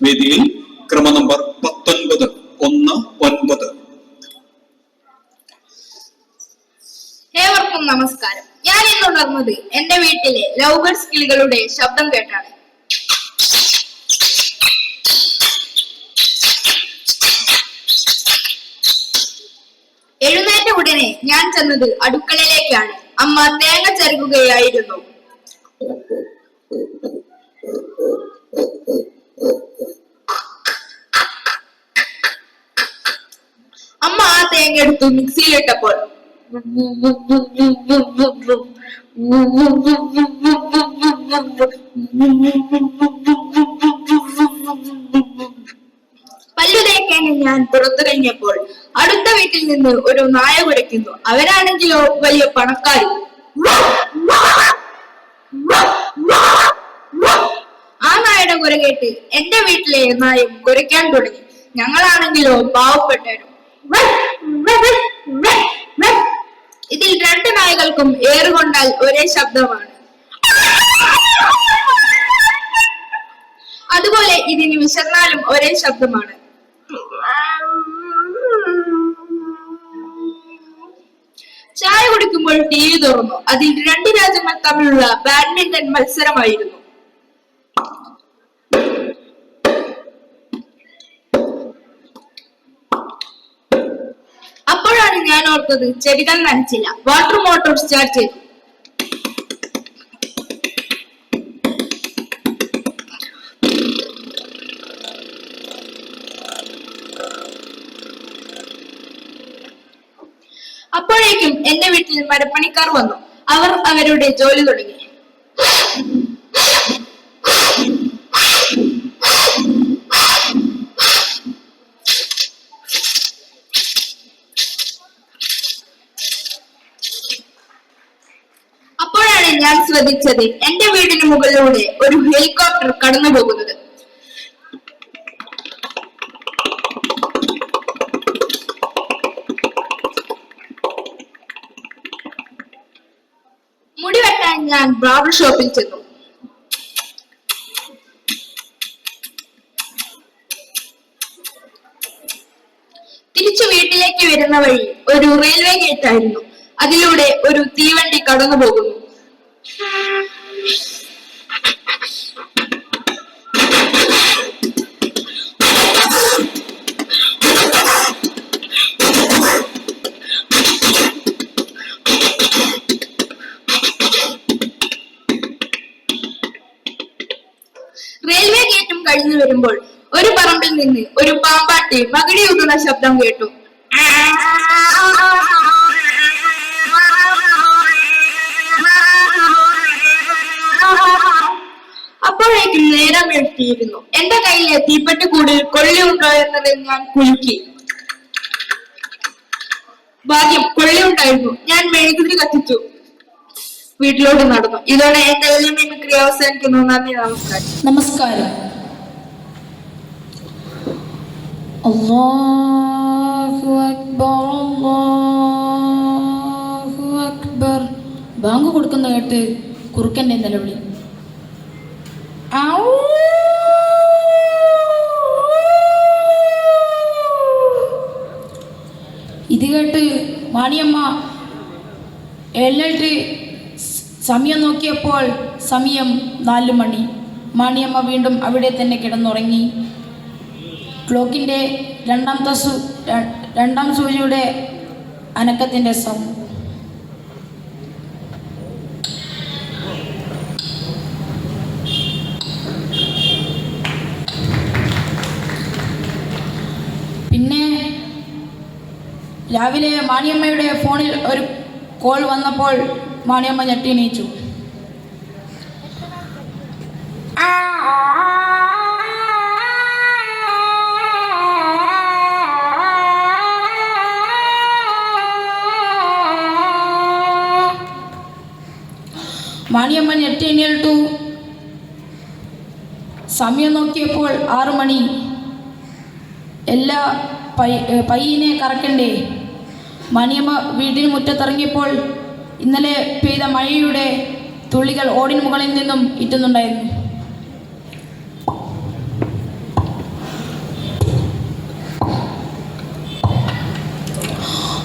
വേദിയിൽ ക്രമ നമ്പർ 19. ഏവർക്കും നമസ്കാരം. ഞാൻ ഇന്നുണർന്നത് എന്റെ വീട്ടിലെ ലവ് ബേർഡ്സ് കിളികളുടെ ശബ്ദം കേട്ടാണ്. എഴുന്നേറ്റ ഉടനെ ഞാൻ ചെന്നത് അടുക്കളയിലേക്കാണ്. അമ്മ തേങ്ങ ചരുകുകയായിരുന്നു. അമ്മ ആ തേങ്ങ എടുത്തു മിക്സിയിലിട്ടപ്പോൾ പല്ലു തേക്കാൻ ഞാൻ പുറത്തു കഴിഞ്ഞപ്പോൾ അടുത്ത വീട്ടിൽ നിന്ന് ഒരു നായ കുരയ്ക്കുന്നു. അവരാണെങ്കിലോ വലിയ പണക്കാരും. ആ നായയുടെ കുര കേട്ട് എന്റെ വീട്ടിലെ നായും കുരയ്ക്കാൻ തുടങ്ങി. ഞങ്ങളാണെങ്കിലോ പാവപ്പെട്ടവരും. ഇതിൽ രണ്ട് നായകൾക്കും ഏറുകൊണ്ടാൽ ഒരേ ശബ്ദമാണ്. അതുപോലെ ഇതിന് വിശന്നാലും ഒരേ ശബ്ദമാണ്. ചായ കുടിക്കുമ്പോൾ ടി വി തുറന്നു. അതിൽ രണ്ട് രാജ്യങ്ങൾ തമ്മിലുള്ള ബാഡ്മിന്റൺ മത്സരമായിരുന്നു. അപ്പോഴാണ് ഞാൻ ഓർത്തത് ചെടികൾ നനച്ചില്ല. വാട്ടർ മോട്ടോർ സ്റ്റാർട്ട് ചെയ്തു. അപ്പോഴേക്കും എന്റെ വീട്ടിൽ മരപ്പണിക്കാർ വന്നു. അവർ അവരുടെ ജോലി തുടങ്ങി. അപ്പോഴാണ് ഞാൻ ശ്രദ്ധിച്ചത് എന്റെ വീടിന് മുകളിലൂടെ ഒരു ഹെലികോപ്റ്റർ കടന്നു പോകുന്നത്. മുടി വെട്ടാൻ ഞാൻ ബാർബർ ഷോപ്പിൽ ചെന്നു. തിരിച്ചു വീട്ടിലേക്ക് വരുന്ന വഴി ഒരു റെയിൽവേ ഗേറ്റ് ആയിരുന്നു. അതിലൂടെ ഒരു തീവണ്ടി കടന്നു പോകുന്നു. റെയിൽവേ ഗേറ്റും കഴിഞ്ഞു വരുമ്പോൾ ഒരു പറമ്പിൽ നിന്ന് ഒരു പാമ്പാട്ടി മകിടി ഊതുന്ന ശബ്ദം കേട്ടു. അപ്പോഴേക്കും നേരം വെട്ടിയിരുന്നു. എന്റെ കയ്യിലെ തീപ്പെട്ടി കൂടിൽ കൊള്ളിയുണ്ടോ എന്നത് ഞാൻ കുലുക്കി. ഭാഗ്യം കൊള്ളിയുണ്ടായിരുന്നു. ഞാൻ മെഴുകുതിരി കത്തിച്ചു വീട്ടിലോട്ട് നടന്നു. ഇതോടെ എന്റെ വലിയ മിമിക്രി അവസാനിക്കുന്നു. നന്ദി, നമസ്കാരം. നമസ്കാരം. അല്ലാഹു അക്ബർ, അല്ലാഹു അക്ബർ. ബാങ്ക് കൊടുക്കുന്ന കേട്ട് കുറുക്കന്റെ നിലവിളി. ഇത് കേട്ട് മാണിയമ്മ എഴുന്നേറ്റ് സമയം നോക്കിയപ്പോൾ സമയം 4 മണി. മാണിയമ്മ വീണ്ടും അവിടെ തന്നെ കിടന്നുറങ്ങി. ക്ലോക്കിൻ്റെ രണ്ടാം സൂചിയുടെ അനക്കത്തിൻ്റെ സൗണ്ട്. പിന്നെ രാവിലെ മാണിയമ്മയുടെ ഫോണിൽ ഒരു കോൾ വന്നപ്പോൾ മാണിയമ്മ ഞെട്ടി എണീച്ചു. മാണിയമ്മ ഞെട്ടി എണീറ്റു. സമയം നോക്കിയപ്പോൾ 6 മണി. എല്ലാ പയ്യനെ കറക്കണ്ടേ? മാണിയമ്മ വീടിന് മുറ്റത്തിറങ്ങിയപ്പോൾ ഇന്നലെ പെയ്ത മഴയുടെ തുള്ളികൾ ഓടിന് മുകളിൽ നിന്നും ഇറ്റുന്നുണ്ടായിരുന്നു.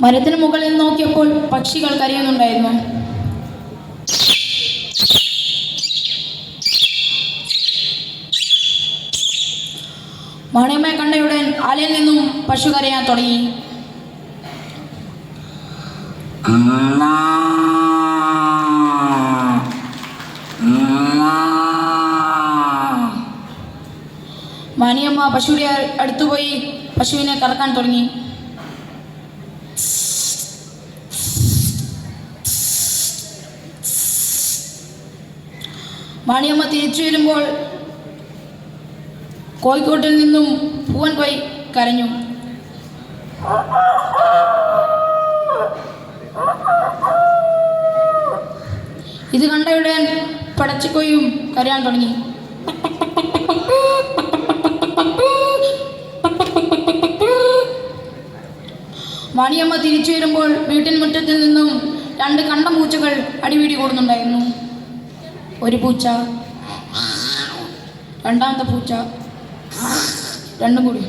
മരത്തിന് മുകളിൽ നോക്കിയപ്പോൾ പക്ഷികൾ കരയുന്നുണ്ടായിരുന്നു. മാണിയമ്മയെ കണ്ടയുടൻ ആലയിൽ നിന്നും പശു കരയാൻ തുടങ്ങി. മാണിയമ്മ പശുവിന്റെ അടുത്തുപോയി പശുവിനെ കറക്കാൻ തുടങ്ങി. മാണിയമ്മ തിരിച്ചു വരുമ്പോൾ കോഴിക്കോട്ടിൽ നിന്നും പൂവൻ കോഴി കരഞ്ഞു. ഇത് കണ്ടയുടൻ പടച്ചിക്കോയും കരയാൻ തുടങ്ങി. മാണിയമ്മ തിരിച്ചു വരുമ്പോൾ വീട്ടിൻ മുറ്റത്തിൽ നിന്നും 2 കണ്ടം പൂച്ചകൾ അടിപിടി കൂടുന്നുണ്ടായിരുന്നു. ഒരു പൂച്ച, രണ്ടാമത്തെ പൂച്ച, രണ്ടും കൂടി.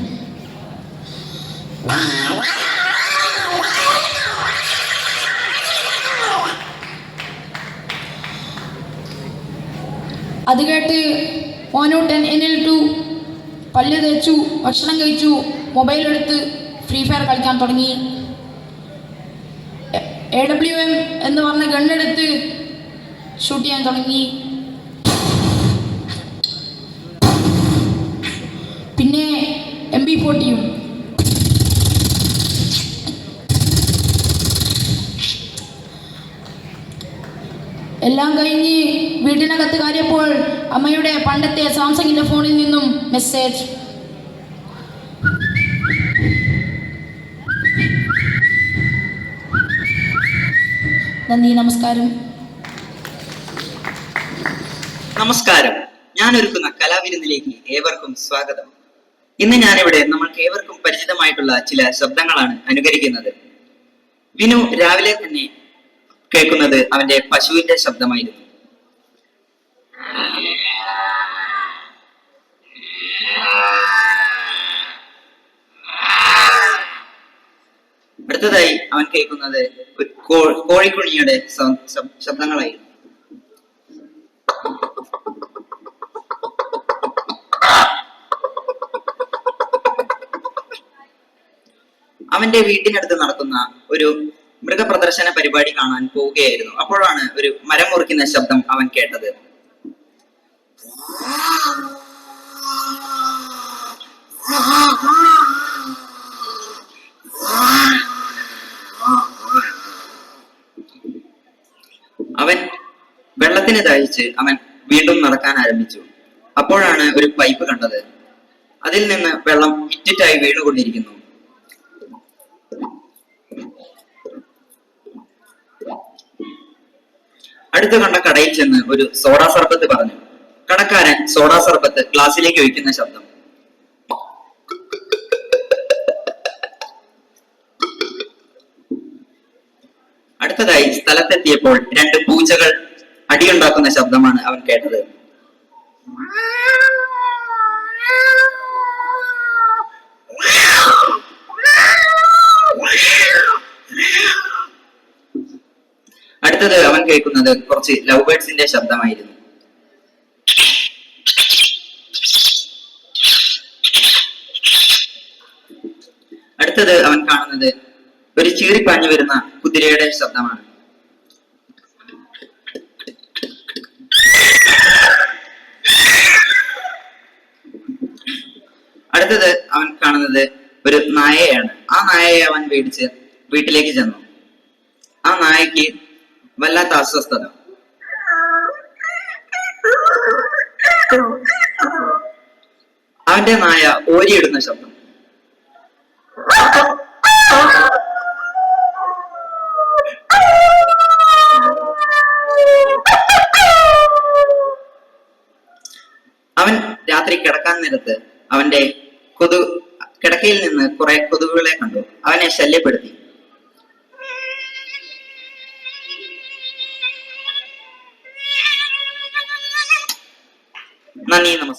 അത് കേട്ട് മോനൂട്ടൻ എഴുന്നേറ്റു, പല്ല് തേച്ചു, ഭക്ഷണം കഴിച്ചു, മൊബൈലെടുത്ത് ഫ്രീ ഫയർ കളിക്കാൻ തുടങ്ങി. AWM എന്ന് പറഞ്ഞ ഗണ്ണെടുത്ത് ഷൂട്ട് ചെയ്യാൻ തുടങ്ങി. പിന്നെ MP40യും. എല്ലാം കഴിഞ്ഞ് വീട്ടിനകത്ത് കയറിയപ്പോൾ അമ്മയുടെ പണ്ടത്തെ സാംസങ്ങിന്റെ ഫോണിൽ നിന്നും മെസ്സേജ്. നന്ദി, നമസ്കാരം. നമസ്കാരം. ഞാൻ ഒരുക്കുന്ന കലാവിരുന്നിലേക്ക് ഏവർക്കും സ്വാഗതം. ഇന്ന് ഞാനിവിടെ നമ്മൾക്ക് ഏവർക്കും പരിചിതമായിട്ടുള്ള ചില ശബ്ദങ്ങളാണ് അനുകരിക്കുന്നത്. വിനു രാവിലെ തന്നെ കേൾക്കുന്നത് അവന്റെ പശുവിന്റെ ശബ്ദമായിരുന്നു. അടുത്തതായി അവൻ കേൾക്കുന്നത് കോഴിക്കുഞ്ഞിയുടെ ശബ്ദങ്ങളായിരുന്നു. അവന്റെ വീട്ടിനടുത്ത് നടക്കുന്ന ഒരു മൃഗപ്രദർശന പരിപാടി കാണാൻ പോവുകയായിരുന്നു. അപ്പോഴാണ് ഒരു മരം മുറിക്കുന്ന ശബ്ദം അവൻ കേട്ടത്. അവൻ വെള്ളത്തിന് ദാഹിച്ച് അവൻ വീണ്ടും നടക്കാൻ ആരംഭിച്ചു. അപ്പോഴാണ് ഒരു പൈപ്പ് കണ്ടത്. അതിൽ നിന്ന് വെള്ളം ഇറ്റിറ്റായി വീണുകൊണ്ടിരിക്കുന്നു. അടുത്ത് കണ്ട കടയിൽ ചെന്ന് ഒരു സോഡാ സർബത്ത് പറഞ്ഞു. കടക്കാരൻ സോഡാ സർബത്ത് ഗ്ലാസ്സിലേക്ക് ഒഴിക്കുന്ന ശബ്ദം. അടുത്തതായി സ്ഥലത്തെത്തിയപ്പോൾ 2 പൂച്ചകൾ അടിയുണ്ടാക്കുന്ന ശബ്ദമാണ് അവൻ കേട്ടത്. അടുത്തത് അവൻ കേൾക്കുന്നത് കുറച്ച് ലവ് ബേർഡ്സിന്റെ ശബ്ദമായിരുന്നു. അടുത്തത് അവൻ കാണുന്നത് ഒരു ചീറിപ്പാഞ്ഞു വരുന്ന കുതിരയുടെ ശബ്ദമാണ്. അടുത്തത് അവൻ കാണുന്നത് ഒരു നായയാണ്. ആ നായയെ അവൻ മേടിച്ച് വീട്ടിലേക്ക് ചെന്നു. ആ നായക്ക് വല്ലാത്ത അസ്വസ്ഥത. അവന്റെ നായ ഓരിയിടുന്ന ശബ്ദം. അവൻ രാത്രി കിടക്കാൻ നേരത്ത് അവന്റെ കിടക്കയിൽ നിന്ന് കുറെ കൊതുകുകളെ കണ്ടു. അവനെ ശല്യപ്പെടുത്തി. നന്ദി, നമസ്കാരം.